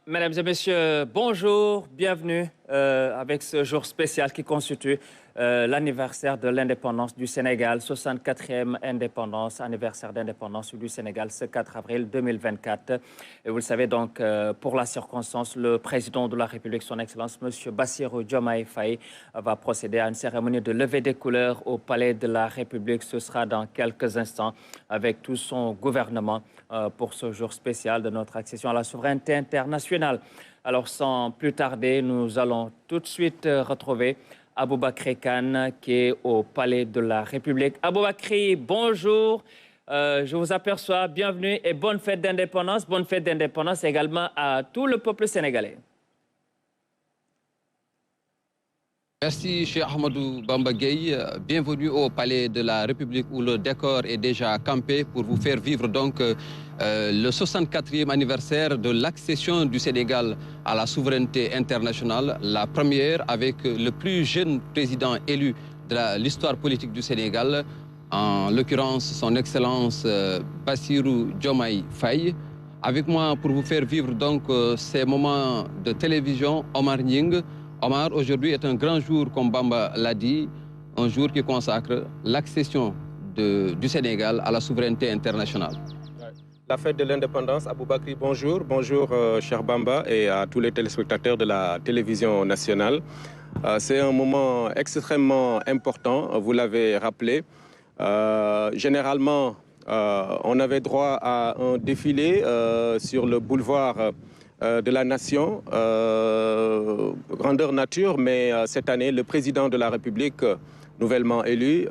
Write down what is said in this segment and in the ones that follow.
Mesdames et messieurs, bonjour, bienvenue avec ce jour spécial qui constitue l'anniversaire de l'indépendance du Sénégal, 64e indépendance, anniversaire d'indépendance du Sénégal, ce 4 avril 2024. Et vous le savez donc, pour la circonstance, le président de la République, son Excellence, M. Bassirou Diomaye Faye, va procéder à une cérémonie de levée des couleurs au Palais de la République. Ce sera dans quelques instants avec tout son gouvernement pour ce jour spécial de notre accession à la souveraineté internationale. Alors, sans plus tarder, nous allons tout de suite retrouver Aboubakry Kane qui est au Palais de la République. Aboubakry, bonjour. Je vous aperçois. Bienvenue et bonne fête d'indépendance. Bonne fête d'indépendance également à tout le peuple sénégalais. Merci, Cheikh Ahmadou Bamba Gueye. Bienvenue au Palais de la République où le décor est déjà campé pour vous faire vivre donc le 64e anniversaire de l'accession du Sénégal à la souveraineté internationale, la première avec le plus jeune président élu de l'histoire politique du Sénégal, en l'occurrence son Excellence Bassirou Diomaye Faye. Avec moi pour vous faire vivre donc ces moments de télévision, Omar Nying. Omar, aujourd'hui est un grand jour, comme Bamba l'a dit, un jour qui consacre l'accession du Sénégal à la souveraineté internationale. La fête de l'indépendance, Aboubakry, bonjour. Bonjour, cher Bamba, et à tous les téléspectateurs de la télévision nationale. C'est un moment extrêmement important, vous l'avez rappelé. Généralement, on avait droit à un défilé sur le boulevard de la nation, grandeur nature, mais cette année, le président de la République nouvellement élu,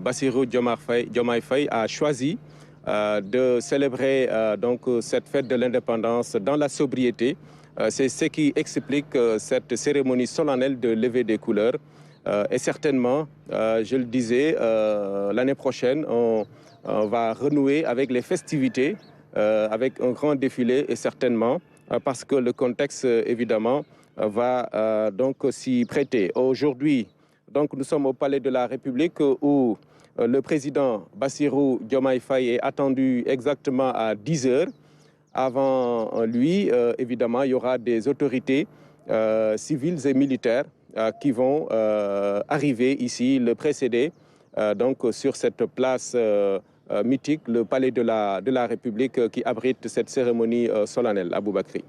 Bassirou Diomaye Faye, a choisi de célébrer donc cette fête de l'indépendance dans la sobriété. C'est ce qui explique cette cérémonie solennelle de levée des couleurs. Et certainement, je le disais, l'année prochaine, on va renouer avec les festivités, avec un grand défilé et certainement, parce que le contexte, évidemment, va donc s'y prêter. Aujourd'hui, donc, nous sommes au Palais de la République où le président Bassirou Diomaye Faye est attendu exactement à 10 heures. Avant lui, évidemment, il y aura des autorités civiles et militaires qui vont arriver ici, le précéder, donc sur cette place mythique, le Palais de la République qui abrite cette cérémonie solennelle, Aboubakry.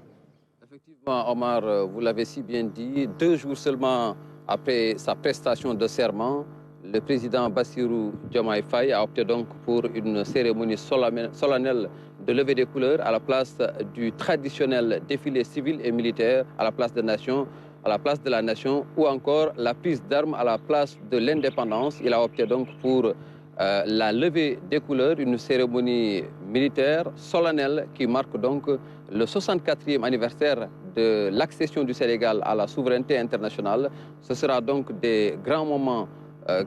Effectivement, Omar, vous l'avez si bien dit, 2 jours seulement après sa prestation de serment, le président Bassirou Diomaye Faye a opté donc pour une cérémonie solennelle de levée des couleurs à la place du traditionnel défilé civil et militaire à la place de la nation, ou encore la prise d'armes à la place de l'indépendance. Il a opté donc pour la levée des couleurs, une cérémonie militaire solennelle qui marque donc le 64e anniversaire de l'accession du Sénégal à la souveraineté internationale. Ce sera donc des grands moments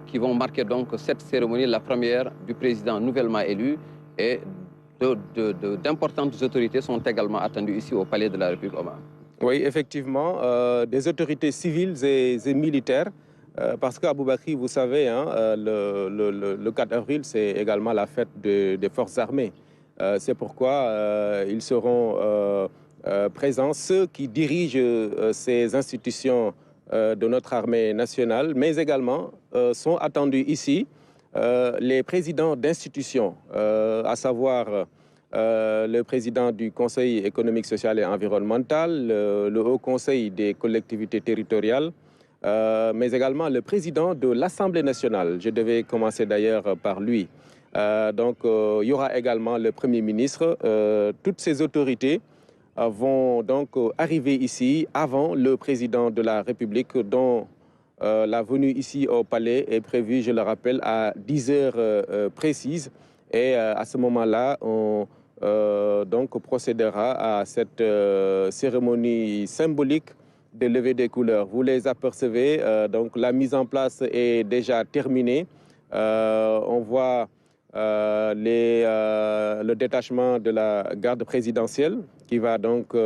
qui vont marquer donc cette cérémonie, la première du président nouvellement élu, et d'importantes autorités sont également attendues ici au Palais de la République, Omar. Oui, effectivement, des autorités civiles et militaires, parce qu'Aboubakry, vous savez, hein, le 4 avril, c'est également la fête des forces armées. C'est pourquoi ils seront présents, ceux qui dirigent ces institutions de notre armée nationale, mais également sont attendus ici les présidents d'institutions, à savoir le président du Conseil économique, social et environnemental, le Haut Conseil des collectivités territoriales, mais également le président de l'Assemblée nationale. Je devais commencer d'ailleurs par lui. Donc il y aura également le Premier ministre. Toutes ces autorités vont donc arriver ici avant le président de la République, dont la venue ici au Palais est prévue, je le rappelle, à 10 heures précises. Et à ce moment-là, on donc procédera à cette cérémonie symbolique de levée des couleurs. Vous les apercevez, donc la mise en place est déjà terminée. On voit le détachement de la garde présidentielle qui va donc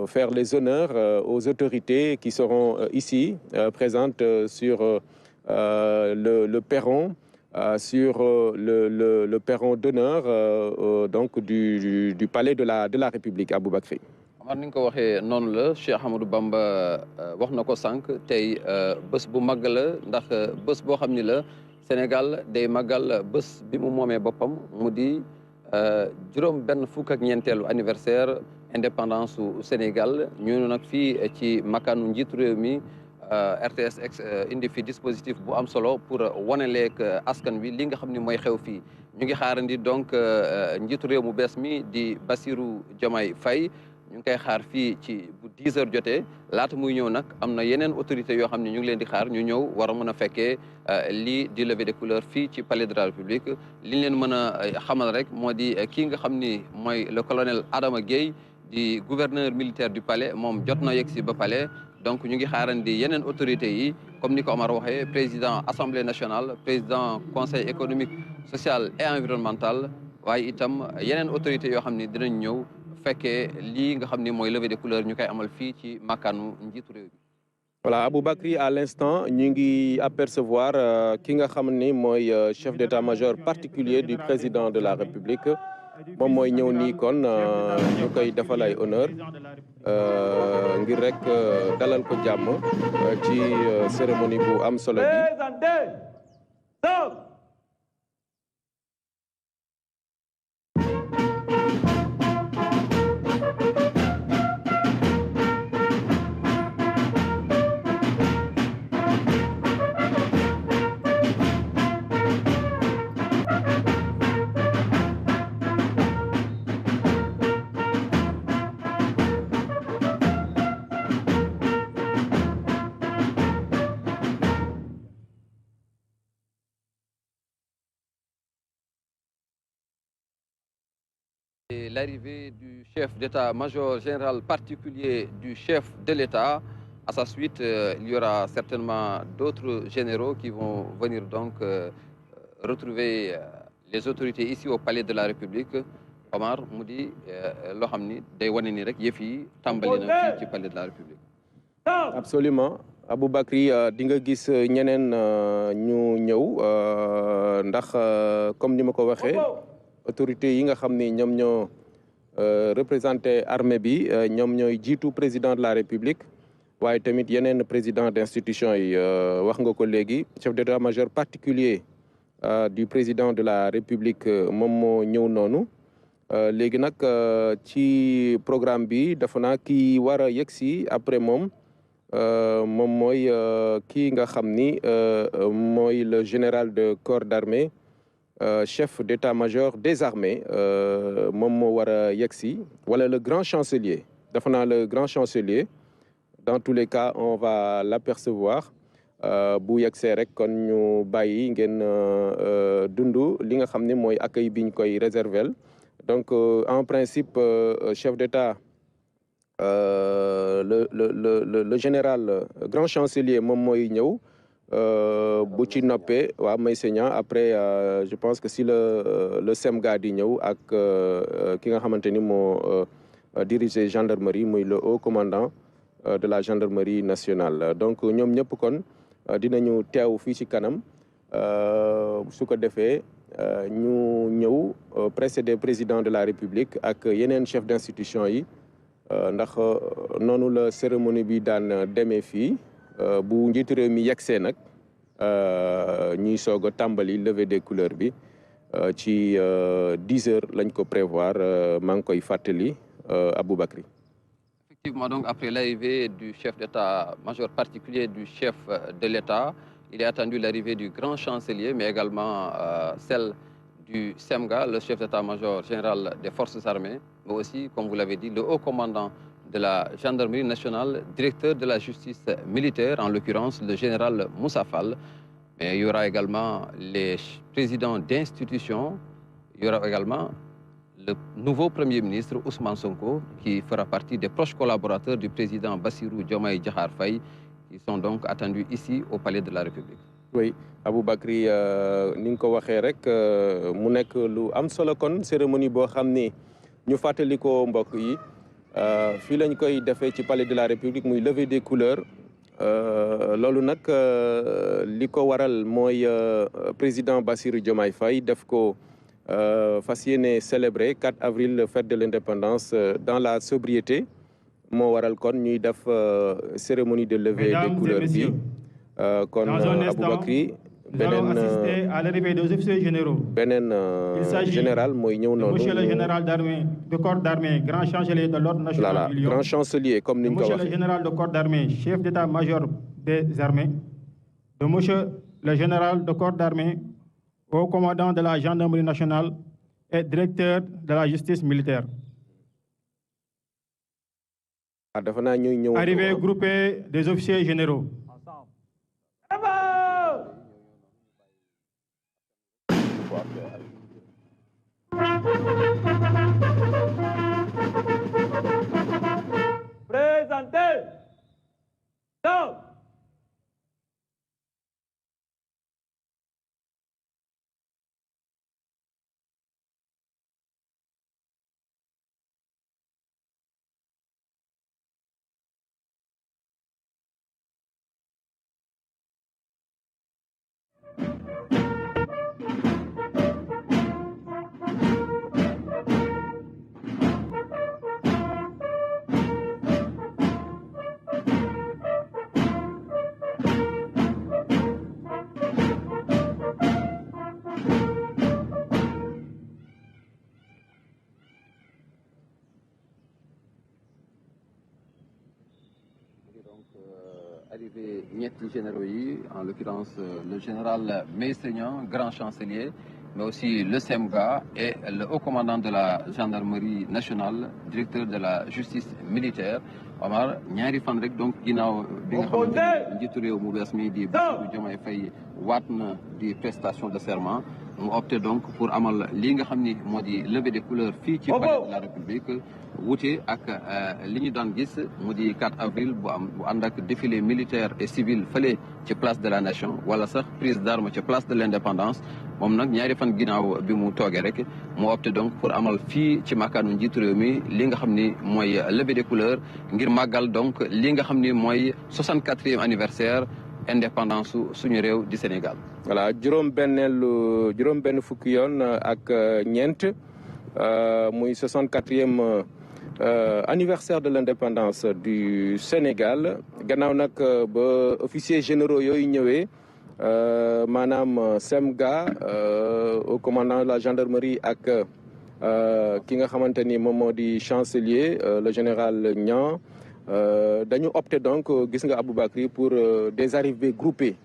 faire les honneurs aux autorités qui seront ici présentes sur le perron, sur le perron d'honneur donc du Palais de la République, Aboubakry. Omar ni nga ko waxee noonu la Cheikh Ahmadou Bamba wax na ko sànq tey bés bu màgg la ndax bés boo xam ni la Sénégal day màggal bés bi mu moomee boppam mu di juróom benn fukk ak ñeenteelu anniversaire indépendance su Sénégal ñu nag fii ci makkaanu njiitu réew mi RTS indi fi dispositif bu am solo pour waneleeg askan wi li nga xam ni mooy xew fii ñu ngi xaarandi donc njiitu réew mu bees mi di Bassirou Diomaye Faye ñu ngi koy xaar fii ci bu 10 heures jotee laata muy ñëw nag am na yeneen autorités yoo xam ne ñu ngi leen di xaar ñu ñëw war a mën a fekkee lii di levée des couleurs fii ci palais de la République li ñu leen mën a xamal rek moo di kii nga xam ni mooy le colonel Adama Gueye di gouverneur militaire du palais moom jot na yegg si ba palais donc ñu ngi xaarandi yeneen autorités yi comme ni ko Omar waxee président assemblée nationale président conseil économique social et environnemental waaye itam yeneen autorités yoo xam ne dinañ ñëw fekkee lii nga xam ne mooy levée des couleurs ñu koy amal fii ci makkaanu njiitu réew bi. Voilà, Aboubacry, à l'instant ñu ngi apercevoir ki nga xam ni mooy chef d'état-major particulier du président de la République moom mooy ñëw nii kon ñu koy defal ay honneur ngir rek dalal ko jàmm ci cérémonie bu am solo bi. L'arrivée du chef d'état-major général particulier du chef de l'État. À sa suite, il y aura certainement d'autres généraux qui vont venir donc retrouver les autorités ici au palais de la République. Omar mu di loo xam ni day wane ni rek yëf yi tàmbali na fii ci palais de la République. Absolument. Aboubacry di nga gis ñeneen ñu ñëw ndax comme ni ma ko waxee autorités yi nga xam ni ñoom ñoo représenté armée bi ñoom ñooy jiitu président de la République waaye tamit yeneen président d'institution yi wax nga ko léegi chef d'état-major particulier du président de la République moom moo ñëw noonu léegi nag ci programme bi dafa naa kii war a yegsi après moom moom mooy kii nga xam ni mooy le général de corps d'armée chef d'état-major des armées moom moo war a yegsi wala le grand chancelier dafa naa le grand chancelier dans tous les cas on va l'apercevoir bu yegsee rek kon ñu bàyyi ngeen dund li nga xam ne mooy accueil bi ñu koy réserver donc en principe chef d'état le général grand chancelier moom mooy ñëw bu ci noppee waa may Meysenia après je pense que si le SEMGA di ñëw ak ki nga xamante ni moo diriger gendarmerie muy le haut commandant de la gendarmerie nationale donc ñoom ñëpp kon dinañu teew fii ci kanam su ko defee ñu ñëw précédé président de la République ak yeneen chef d'institution yi ndax noonu la cérémonie bi daan demee fii bu njiitu réew mi yegsee nag ñuy soog a tàmbali levée des couleurs bi ci 10 heures lañ ko prévoir maa ngi koy fàttali Aboubacry. Effectivement, donc après l'arrivée du chef d'état-major particulier du chef de l'État, il est attendu l'arrivée du grand chancelier, mais également celle du SEMGA, le chef d'état-major général des forces armées, mais aussi, comme vous l'avez dit, le haut commandant de la gendarmerie nationale, directeur de la justice militaire, en l'occurrence le général Moussa Fall. Mais il y aura également les présidents d'institutions, il y aura également le nouveau Premier ministre Ousmane Sonko, qui fera partie des proches collaborateurs du président Bassirou Diomaye Diakhar Faye, qui sont donc attendus ici au Palais de la République. Oui, Aboubacry ni nga ko waxee rek mu nekk lu am solo kon cérémonie boo xam ni ñu fàttali ko mbokk yi fii lañ koy defee ci Palais de la République muy levée des couleurs loolu nag li ko waral mooy président Bassirou Diomaye Faye def ko fas yéene célébrer 4 avril fête de l'indépendance dans la sobriété moo waral kon ñuy def cérémonie de levée des couleurs bi kon Aboubacry beneen assister à l'arrivée des officiers généraux. beneen général mooy ñëw noonu. Monsieur le général d'armée de corps d'armée, grand chancelier de l'ordre national du Lion. Grand chancelier comme ni ñu ko waxee. Monsieur le général de corps d'armée, chef d'état-major des armées. De monsieur le général de corps d'armée, haut commandant de la gendarmerie nationale et directeur de la justice militaire. dafa naa ñuy ñëw. Arrivée groupée des officiers généraux. Présentez. Stop. Arrivé ñetti généraux yi, en l'occurrence le général Meysegnan, grand chancelier, mais aussi le SEMGA et le haut commandant de la gendarmerie nationale, directeur de la justice militaire. Omar ñaari fan rek donc ginnaaw bi nga xamante ne njiitu réew mu bees mi di Bassirou Diomaye Faye waat na di prestation de serment mu opté donc pour amal lii nga xam ni moo di levée des couleurs fii ci palais de la République wuute ak li ñu daan gis mu di 4 avril bu ànd ak défilé militaire et civil fële ci place de la nation wala sax prise d'armes ci place de l'indépendance moom nag ñaari fan ginnaaw bi mu toogee rek mu opté donc pour amal fii ci makkaanu njiitu réew mi li nga xam ni mooy levée des couleurs ngir màggal donc li nga xam ni mooy 64e anniversaire indépendance suñu réew di Sénégal. voilà juróom benn fukki yoon ak ñeent muy 64e anniversaire de l'indépendance du Sénégal gannaaw nag ba officiers généraux yooyu ñëwee maanaam SEMGA au commandant de la gendarmerie ak ki nga xamante ni moom moo di chancelier le général Niang dañu opté donc gis nga Aboubacry pour des arrivées groupées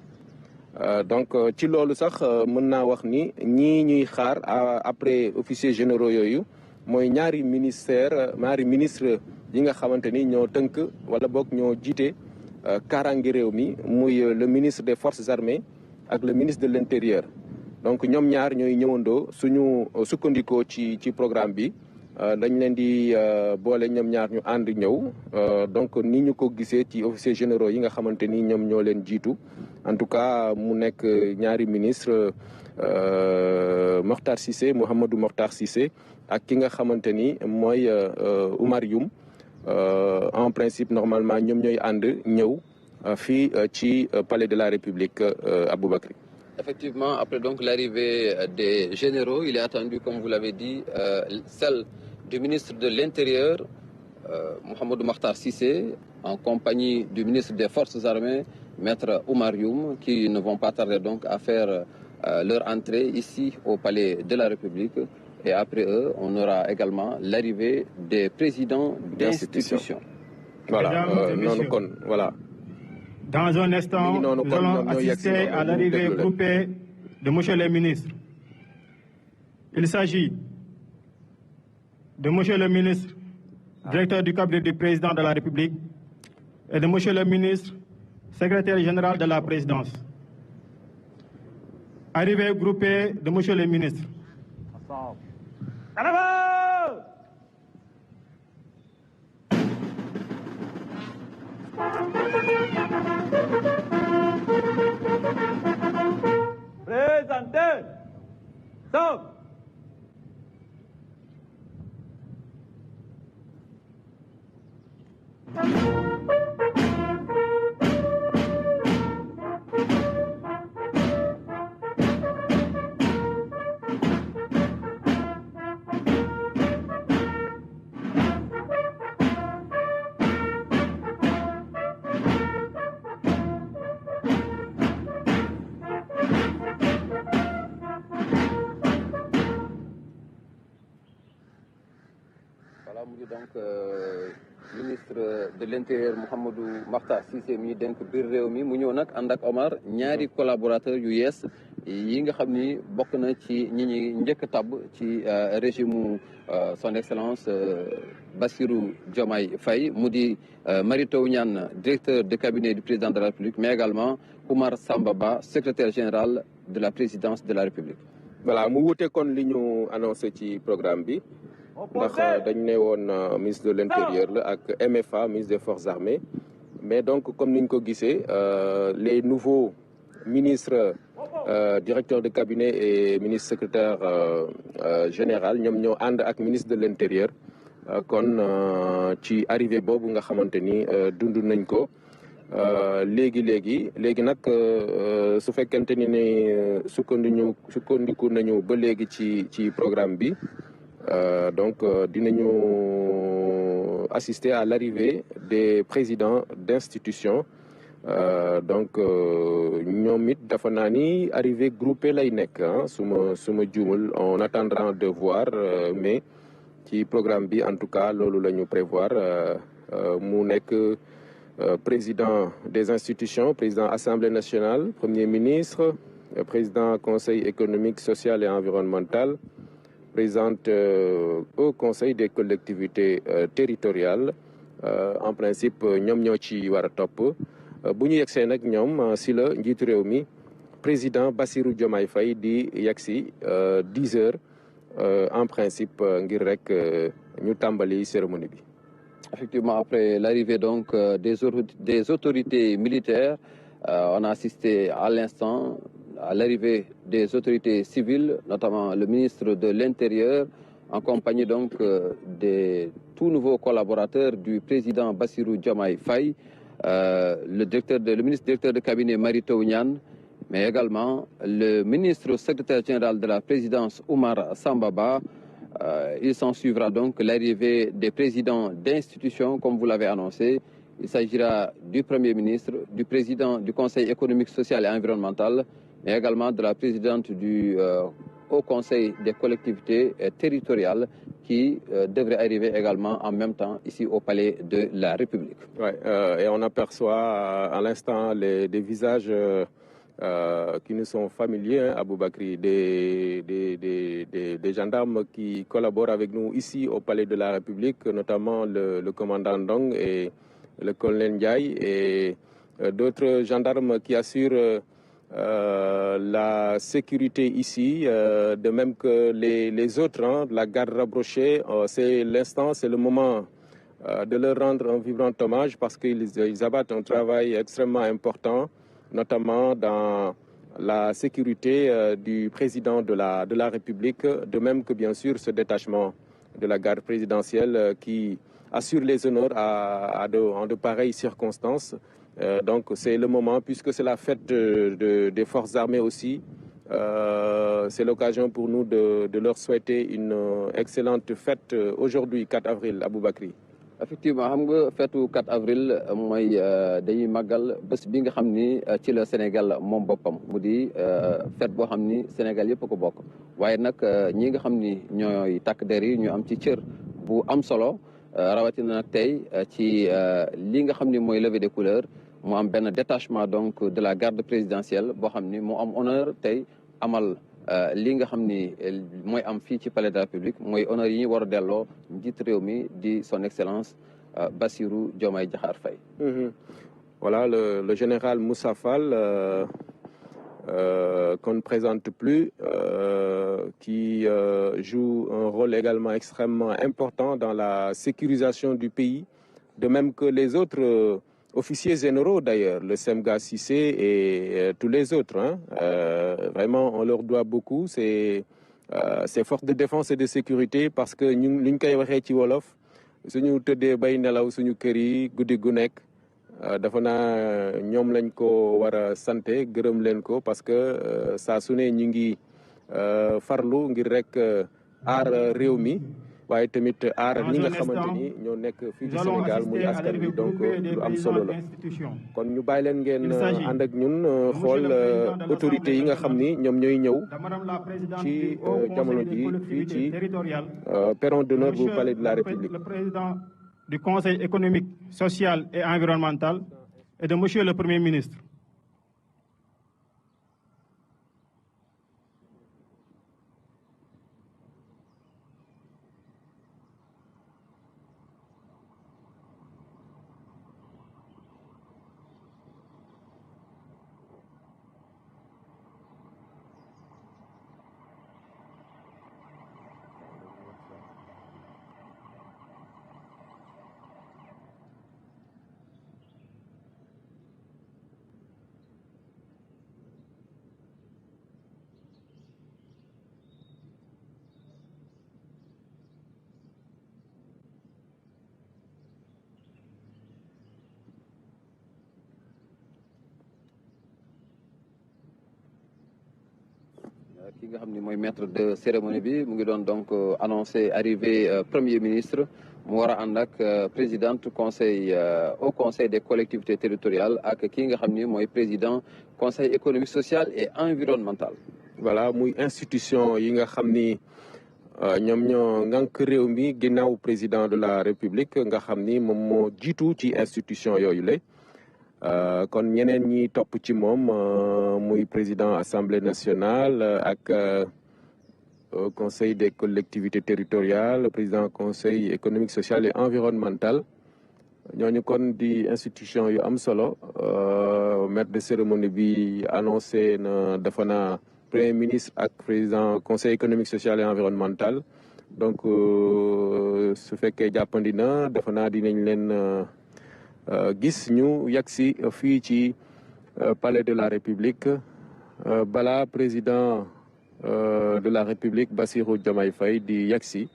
donc ci loolu sax mën naa wax ni ñii ñuy xaar après officiers généraux yooyu mooy ñaari ministre yi nga xamante ni ñoo tënk wala boog ñoo jiite kaaraange réew mi muy le ministre des forces armées ak le ministre de l'intérieur donc ñoom ñaar ñooy ñëwandoo suñu sukkandikoo ci programme bi dañ leen di boole ñoom ñaar ñu ànd ñëw donc ni ñu ko gisee ci officiers généraux yi nga xamante ni ñoom ñoo leen jiitu en tout cas mu nekk ñaari ministre Mokhtar Cissé Mouhamadou Mokhtar Cissé ak ki nga xamante ni mooy Oumar Youm en principe normalement ñoom ñooy ànd ñëw fii ci palais de la République Aboubacry. Effectivement, après donc l'arrivée des généraux, il est attendu, comme vous l'avez dit, celle du ministre de l'Intérieur, Mouhamadou Mokhtar Cissé, en compagnie du ministre des Forces armées, Maître Oumar Youm, qui ne vont pas tarder donc à faire leur entrée ici au palais de la République. Et après eux, on aura également l'arrivée des présidents d'institutions. Voilà, voilà. Dans un instant, nous allons assister à l'arrivée groupée de monsieur le ministre. Il s'agit de monsieur le ministre, directeur du cabinet du président de la République, et de monsieur le ministre, secrétaire général de la présidence. Arrivée groupée de monsieur le ministre. Présentez. Stop. voilà mu ngi donc ministre de l'intérieur Mouhamadou Makhtar Cissé mi denk biir réew mi mu ñëw nag ànd ak Omar ñaari collaborateur yu yees yi nga xam ni bokk na ci ñi ñi njëkk tabb ci régime son excellence Bassirou Diomaye Faye mu di Mary Teuw Niane directeur de cabinet du président de la République mais également Oumar Samba Ba secrétaire général de la présidence de la République. Voilà mu wute kon li ñu annoncé ci programme bi ndax dañ ne woon ministre de l'intérieur la ak MFA ministre des forces armées mais donc comme niñ ko gisee les nouveaux ministres directeurs de cabinet et ministre secrétaire général ñoom ñoo ànd ak ministre de l'intérieur kon ci arrivé boobu nga xamante ni dund nañ ko léegi nag su fekkente ni ne sukkandiku nañu ba léegi ci programme bi donc dinañu assister à l'arrivée des présidents d'institutions donc ñoom it dafa naa ni arrivée groupée lay nekk su ma juumul on attendra de voir mais ci programme bi en tout cas loolu la ñu prévoir mu nekk président des institutions, président Assemblée nationale, Premier ministre, président Conseil économique, social et environnemental, présidente au Conseil des collectivités territoriales. En principe ñoom ñoo ci war a topp bu ñu yegsee nag ñoom si la njiitu réew mi président Bassirou Diomaye Faye di yegsi 10 heures en principe ngir rek ñu tàmbali cérémonie bi. Effectivement, après l'arrivée donc des autorités militaires, on a assisté à l'instant à l'arrivée des autorités civiles, notamment le ministre de l'Intérieur, en compagnie donc des tout nouveaux collaborateurs du président Bassirou Diomaye Faye, le ministre directeur de cabinet Mary Teuw Niane, mais également le ministre secrétaire général de la présidence Oumar Samba Ba. Il s'en suivra donc l'arrivée des présidents d'institutions, comme vous l'avez annoncé. Il s'agira du Premier ministre, du président du Conseil économique, social et environnemental, mais également de la présidente du Haut Conseil des collectivités territoriales qui devrait arriver également en même temps ici au Palais de la République. Ouais, et on aperçoit à l'instant des visages qui nous sont familiers, Aboubakri, des gendarmes qui collaborent avec nous ici au Palais de la République, notamment le commandant Ndong et le colonel Ndiaye, et d'autres gendarmes qui assurent la sécurité ici, de même que les autres, la garde rapprochée. C'est l'instant, c'est le moment de leur rendre un vibrant hommage parce qu'ils abattent un travail extrêmement important, notamment dans la sécurité du président de la République, de même que bien sûr ce détachement de la garde présidentielle qui assure les honneurs en de pareilles circonstances. Donc c'est le moment, puisque c'est la fête des forces armées aussi, c'est l'occasion pour nous de leur souhaiter une excellente fête aujourd'hui, 4 avril, Aboubakri. Effectivement xam nga feetu 4 avril mooy dañuy màggal bés bi nga xam ni ci la Sénégal moom boppam mu di fête boo xam ni Sénégal yëpp ko bokk waaye nag ñi nga xam ni ñooy takk der yi ñu am ci cër bu am solo rawatina nag tey ci li nga xam ni mooy levée des couleurs mu am benn détachement donc de la garde présidentielle boo xam ni moo am honneur tey amal li nga xam ni mooy am fii ci palais de la République mooy honneur yi ñu war a delloo njiit réew mi di son excellence Bassirou Diomaye Diakhar Faye. Voilà le général Moussa Fall qu'on ne présente plus, qui joue un rôle également extrêmement important dans la sécurisation du pays, de même que les autres officiers généraux d'ailleurs, le Semga Cissé et tous les autres. Vraiment, on leur doit beaucoup. C'est forces de défense et de sécurité parce que nous, li ñu koy waxee ci wolof suñu tëddee bay nelaw suñu kër yi guddi gu nekk dafa naa ñoom lañ ko war a santé gërëm leen ko parce que saa su ne ñu ngi farlu ngir rek aar réew mi waaye tamit aar ñi nga xamante ni ñoo nekk fii ci Sénégal muy askan wi donc lu am solo la kon ñu bàyyi leen ngeen ànd ak ñun xool autorités yi nga xam ni ñoom ñooy ñëw ci jamono ji fii ci perron d'honneur bu palais de la République. Le président du Conseil économique, social et environnemental et de Monsieur le Premier ministre. ki nga xam ni mooy maître de cérémonie bi mu ngi doon donc annoncé arrivée premier ministre mu war a ànd ak présidente conseil au conseil des collectivités territoriales ak ki nga xam ni mooy président conseil économique social et environnemental. voilà muy institution yi nga xam ni ñoom ñoo ngànk réew mi ginnaaw président de la république nga xam ni moom moo jiitu ci institution yooyu la. kon ñeneen ñi topp ci moom muy président assemblée nationale ak conseil des collectivités territoriales président conseil économique social et environnemental ñooñu kon di institution yu am solo maître de cérémonie bi annoncé na dafa na premier ministre ak président conseil économique social et environnemental donc su fekkee jàppandi na dafa naa dinañ leen gis ñu yagsi fii ci palais de la République balaa président de la République Bassirou Diomaye Faye di yagsi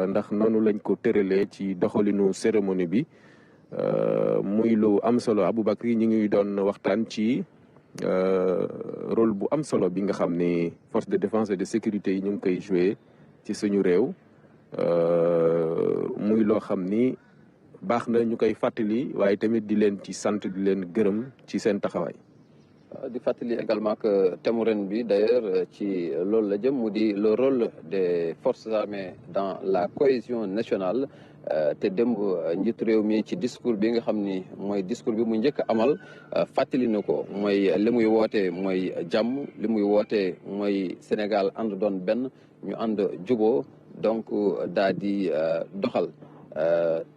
ndax noonu lañ ko tëralee ci doxalinu cérémonie bi muy lu am solo Aboubacry ñi ngi doon waxtaan ci rôle bu am solo bi nga xam ni force de défense et de sécurité yi ñu ngi koy joué ci suñu réew muy loo xam ni baax na ñu koy fàttali waaye tamit di leen ci sant di leen gërëm ci seen taxawaay. di fàttali également que thème ren bi d'ailleurs ci loolu la jëm mu di le rôle des forces armées dans la cohésion nationale te démb njiitu réew mi ci discours bi nga xam ni mooy discours bi mu njëkk amal fàttali na ko mooy li muy woote mooy jàmm li muy woote mooy Sénégal ànd doon benn ñu ànd juboo donc daa di doxal.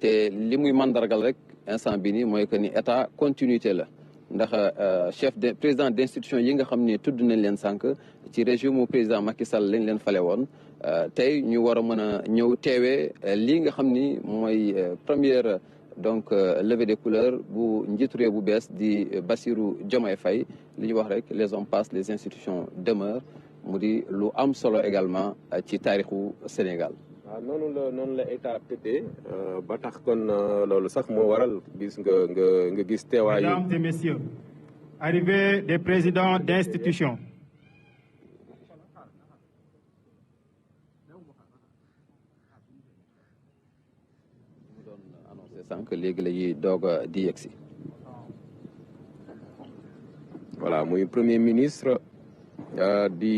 te li muy mandargal rek instant bi nii mooy que ni état continuité la ndax président d'institution yi nga xam ni tudd nañ leen sànq ci régime président Macky Sall lañ leen fale woon tey ñu war a mën a ñëw teewee lii nga xam ni mooy première donc levée des couleurs bu njiitu réew bu bees di Bassirou Diomaye Faye li ñu wax rek les hommes passent les institutions demeurent mu di lu am solo également ci taarixu Sénégal. waaw noonu la état tëddee ba tax kon loolu sax moo waral gis nga gis teewaayu. Mesdames et messieurs, arrivée des présidents d'institutions. mu doon annoncé sànq léegi la ñuy doog a di yegsi. voilà muy premier ministre di.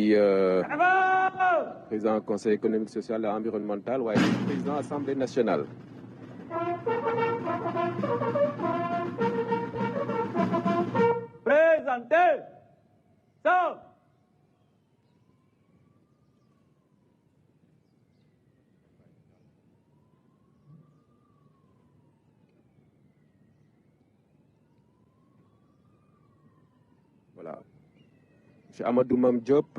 président conseil économique social et environnemental waaye président assemblée nationale. Présentez. Stop. voilà monsieur Amadou Mame Diop.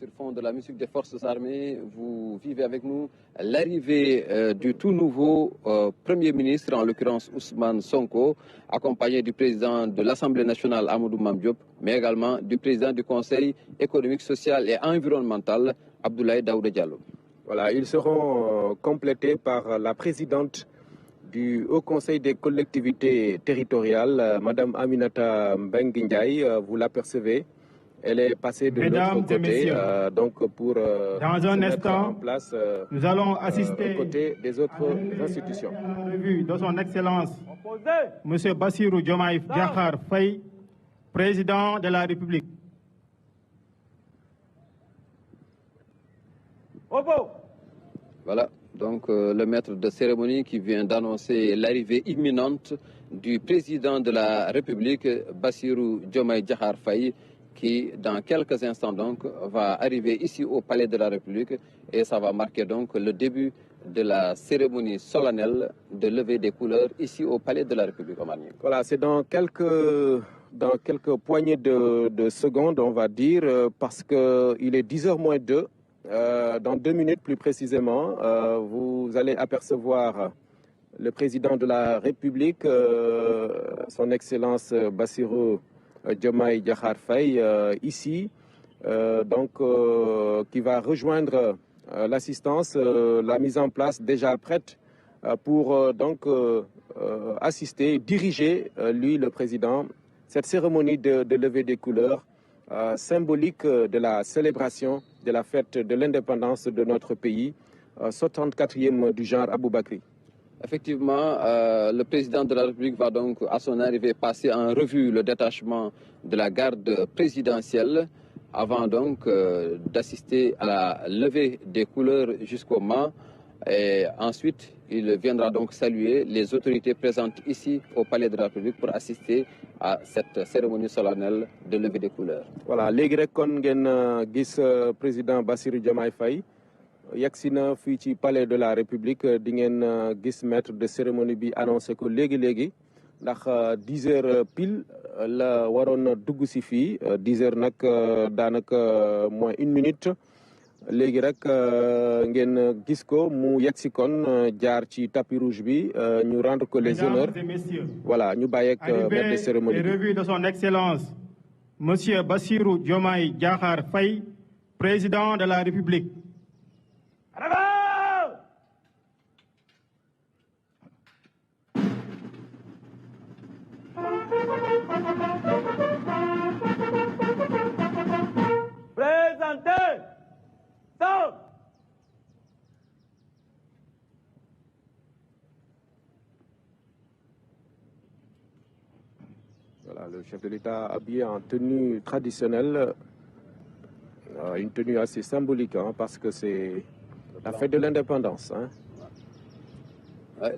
sur fond de la musique des forces armées, vous vivez avec nous l'arrivée du tout nouveau Premier ministre, en l'occurrence Ousmane Sonko, accompagné du président de l'Assemblée nationale Amadou Mame Diop, mais également du président du Conseil économique, social et environnemental Abdoulaye Daouda Diallo. Voilà, ils seront complétés par la présidente du Haut Conseil des collectivités territoriales, Madame Aminata Mbengue Ndiaye, vous l'apercevez. Elle est passée de l'autre côté, donc pour dans un instant, en place, nous allons assister aux côtés des autres institutions. À la revue de son Excellence, M. Bassirou Diomaye Diakhar Faye, président de la République. Voilà, donc le maître de cérémonie qui vient d'annoncer l'arrivée imminente du président de la République, Bassirou Diomaye Diakhar Faye, qui dans quelques instants donc va arriver ici au Palais de la République, et ça va marquer donc le début de la cérémonie solennelle de levée des couleurs ici au Palais de la République. Voilà, c'est dans quelques poignées de secondes, on va dire, parce qu'il est 10h moins 2. Dans 2 minutes plus précisément, vous allez apercevoir le président de la République, son Excellence Bassirou Diomaye Diakhar Faye, ici, qui va rejoindre l'assistance, la mise en place déjà prête pour assister, diriger, lui le président, cette cérémonie de levée des couleurs symbolique de la célébration de la fête de l'indépendance de notre pays, 64e du genre Aboubakri. Effectivement, le président de la République va donc à son arrivée passer en revue le détachement de la garde présidentielle avant donc d'assister à la levée des couleurs jusqu'au mât. Et ensuite, il viendra donc saluer les autorités présentes ici au Palais de la République pour assister à cette cérémonie solennelle de levée des couleurs. Voilà, léegi rek kon ngeen gis président Bassirou Diomaye Faye yegsi na fii ci Palais de la République, di ngeen gis maître de cérémonie bi annoncé ko léegi ndax 10 heures pile la waroon dugg si fii 10 heures nag daanaka moins 1 minute. Léegi rek ngeen gis ko mu yegsi kon jaar ci tapis rouge bi ñu rendre ko les honneurs. Voilà, ñu bàyyeek maître de cérémonie bi. Revue de son Excellence Monsieur Bassirou Diomaye Diakhar Faye, président de la République. Présentez. Stop. Voilà, le chef de l'État habillé en tenue traditionnelle, une tenue assez symbolique, parce que c'est la fête de l'indépendance.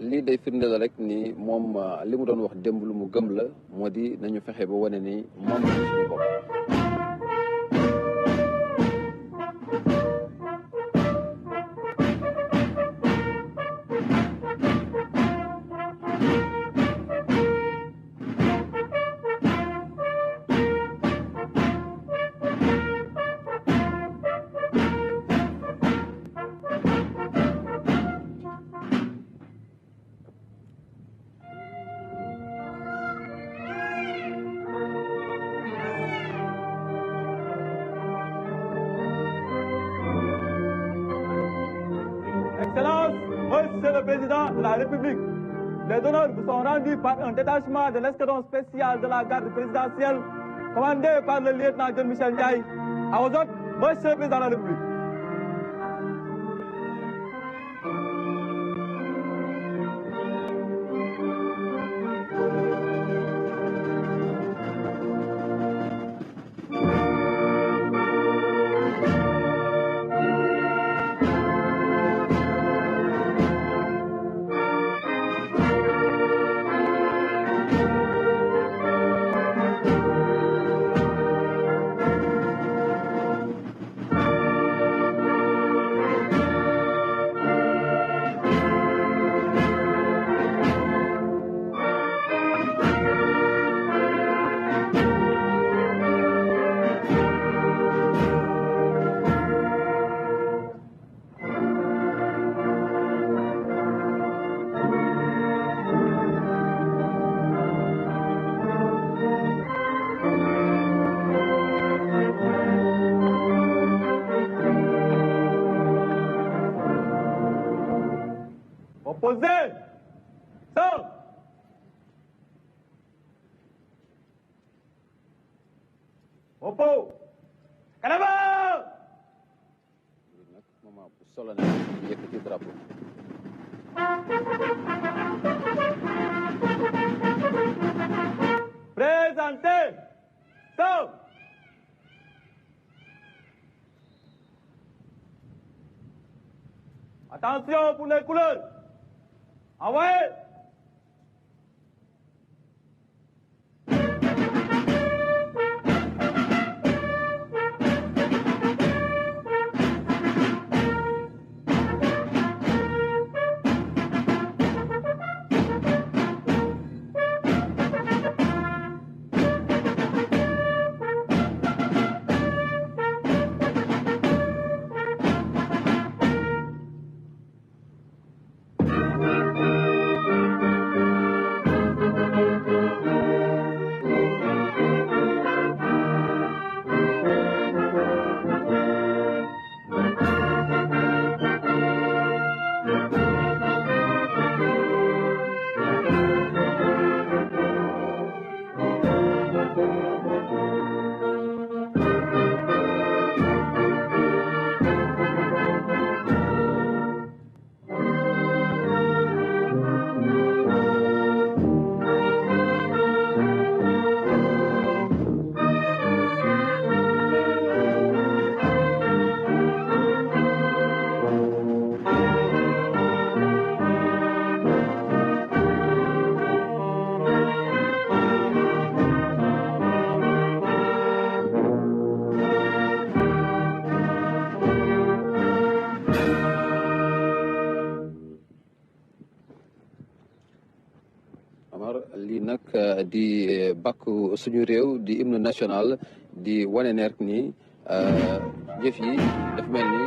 lii day firndeel rek ni moom li mu doon wax démb lu mu gëm la moo di nañu fexe ba wane ni moom la suñu bopp. Excellence, Monsieur le Président de la République, les honneurs vous sont rendus par un détachement de l'escadron spécial de la garde présidentielle commandé par le lieutenant John Michel Ndiaye. À vos ordres, Monsieur le Président de la République. Stop. Oppo. Kalaba. Moment bu solennel yëkkati drapeau. Présentez. Stop. Attention pour les couleurs. Envoyez. lii nag di bàkku suñu réew di hymne national di wane ne rek ni jëf yi dafa mel ni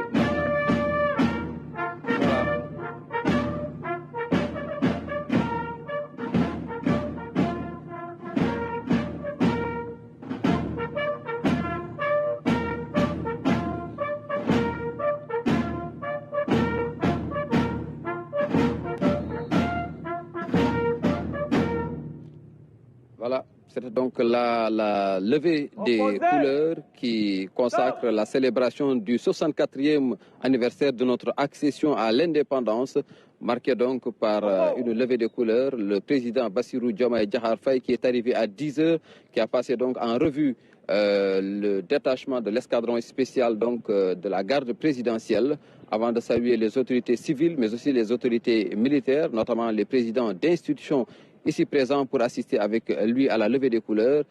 voilà, c'était donc la levée des couleurs qui consacre la célébration du 64e anniversaire de notre accession à l'indépendance, marquée donc par une levée des couleurs. Le président Bassirou Diomaye Diakhar Faye qui est arrivé à 10 h, qui a passé donc en revue le détachement de l'escadron spécial donc de la garde présidentielle, avant de saluer les autorités civiles, mais aussi les autorités militaires, notamment les présidents d'institutions ici présent pour assister avec lui à la levée des couleurs.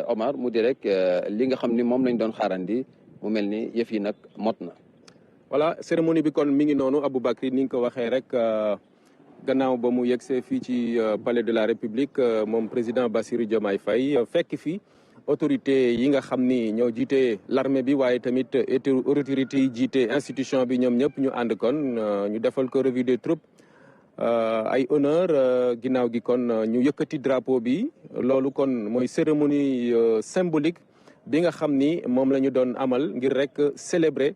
Omar mu di rek li nga xam ni moom lañ doon xaarandi mu mel ni yëf yi nag mot na. voilà cérémonie bi kon mi ngi noonu Aboubacry ni nga ko waxee rek gannaaw ba mu yegsee fii ci palais de la République moom président Bassirou Diomaye Faye fekk fi autorité yi nga xam ni ñoo jiite l'armée bi waaye tamit autorité yi jiite institution bi ñoom ñëpp ñu ànd kon ñu defal ko revue des troupes. ay honneur ginnaaw gi kon ñu yëkkati drapeau bi loolu kon mooy cérémonie symbolique bi nga xam ni moom la ñu doon amal ngir rek célébrer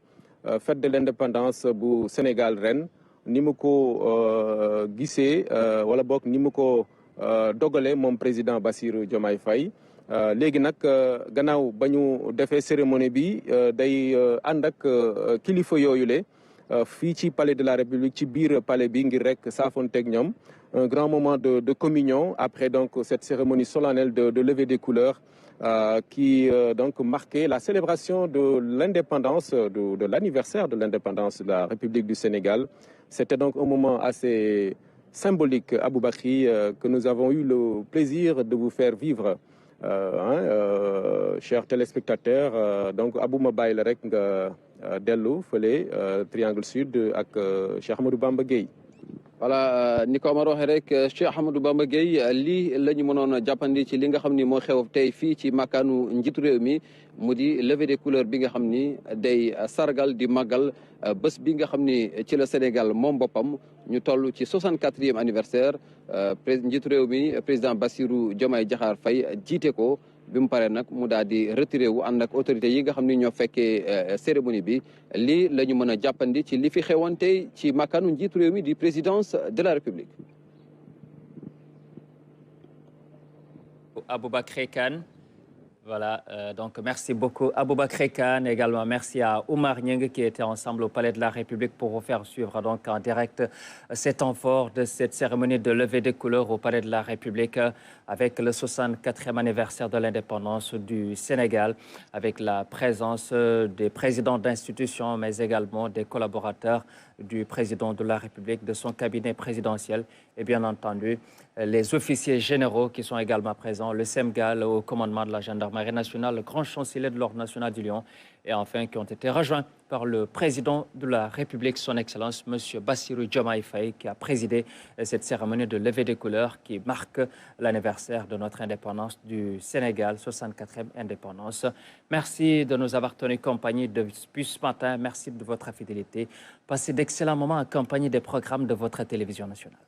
fête de l'indépendance bu Sénégal ren ni mu ko gisee wala boog ni mu ko dogalee moom président Bassirou Diomaye Faye léegi nag gannaaw ba ñu defee cérémonie bi day ànd ak kilifa yooyule fii ci palais de la République ci biir palais bi ngir rek saafonteeg ñoom un grand moment de communion après donc cette cérémonie solennelle de levée des couleurs qui donc marquait la célébration de l'indépendance de l'anniversaire de l'indépendance de la République du Sénégal. C'était donc un moment assez symbolique, Aboubacry, que nous avons eu le plaisir de vous faire vivre. Chers téléspectateurs, donc Abou ma bàyyi la rek nga dellu fële Triangle Sud ak Cheikh Ahmadou Bamba Gueye. voilà ni ko Omar waxee rek Cheikh Ahmadou Bamba Gueye lii la ñu mënoon a jàppandi ci li nga xam ni moo xew tey fii ci makkaanu njiitu réew mi mu di levée des couleurs bi nga xam ni day sargal di màggal bés bi nga xam ni ci la Sénégal moom boppam ñu toll ci 64e anniversaire njiitu réew mi président Bassirou Diomaye Diakhar Faye jiite ko bi mu paree nag mu daal di retiré wu ànd ak autorités yi nga xam ni ñoo fekkee cérémonie bi lii la ñu mën a jàppandi ci li fi xewoon tey ci makkaanu njiitu réew mi di présidence de la République. Aboubakry Kane. Voilà, donc merci beaucoup Aboubakry Kane. Également merci à Oumar Nying qui était ensemble au Palais de la République pour vous faire suivre donc en direct cet temps fort de cette cérémonie de levée des couleurs au Palais de la République avec le 64e anniversaire de l'indépendance du Sénégal, avec la présence des présidents d'institutions mais également des collaborateurs du président de la République, de son cabinet présidentiel et bien entendu les officiers généraux qui sont également présents, le SEMGAL au commandement de la gendarmerie nationale, le grand chancelier de l'Ordre national du Lion et enfin qui ont été rejoints par le président de la République, son Excellence, M. Bassirou Diomaye Faye, qui a présidé cette cérémonie de levée des couleurs qui marque l'anniversaire de notre indépendance du Sénégal, 64e indépendance. Merci de nous avoir tenu compagnie depuis ce matin. Merci de votre fidélité. Passez d'excellents moments en compagnie des programmes de votre télévision nationale.